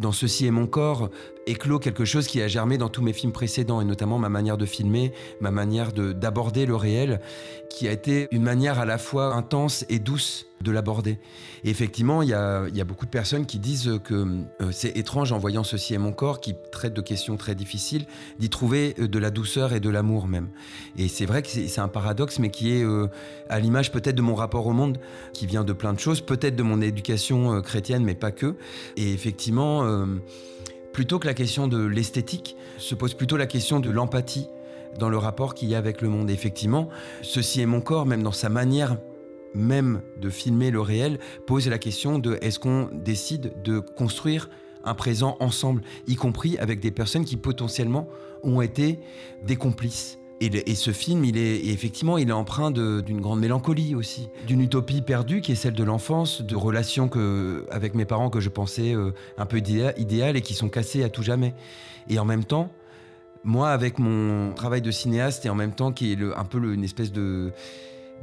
dans Ceci est mon corps, éclot quelque chose qui a germé dans tous mes films précédents, et notamment ma manière de filmer, ma manière d'aborder le réel, qui a été une manière à la fois intense et douce de l'aborder. Et effectivement, il y a beaucoup de personnes qui disent que c'est étrange, en voyant Ceci est mon corps, qui traite de questions très difficiles, d'y trouver de la douceur et de l'amour même. Et c'est vrai que c'est un paradoxe, mais qui est à l'image peut-être de mon rapport au monde, qui vient de plein de choses, peut-être de mon éducation chrétienne, mais pas que. Et effectivement, plutôt que la question de l'esthétique, se pose plutôt la question de l'empathie dans le rapport qu'il y a avec le monde. Et effectivement, Ceci est mon corps, même dans sa manière même de filmer le réel, pose la question de est-ce qu'on décide de construire un présent ensemble, y compris avec des personnes qui potentiellement ont été des complices. Et ce film, il est empreint d'une grande mélancolie aussi, d'une utopie perdue qui est celle de l'enfance, de relations avec mes parents que je pensais un peu idéales et qui sont cassées à tout jamais. Et en même temps, moi, avec mon travail de cinéaste et en même temps qui est une espèce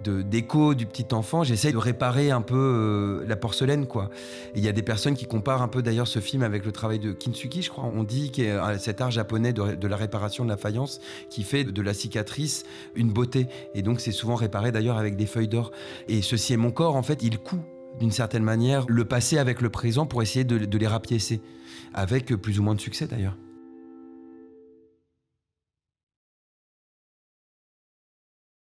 d'écho du petit enfant, j'essaie de réparer un peu la porcelaine, quoi. Et il y a des personnes qui comparent un peu d'ailleurs ce film avec le travail de Kintsugi, je crois. On dit qu'il y a cet art japonais de la réparation de la faïence qui fait de la cicatrice une beauté. Et donc c'est souvent réparé d'ailleurs avec des feuilles d'or. Et Ceci est mon corps, en fait, il coud d'une certaine manière le passé avec le présent pour essayer de les rapiécer, avec plus ou moins de succès d'ailleurs.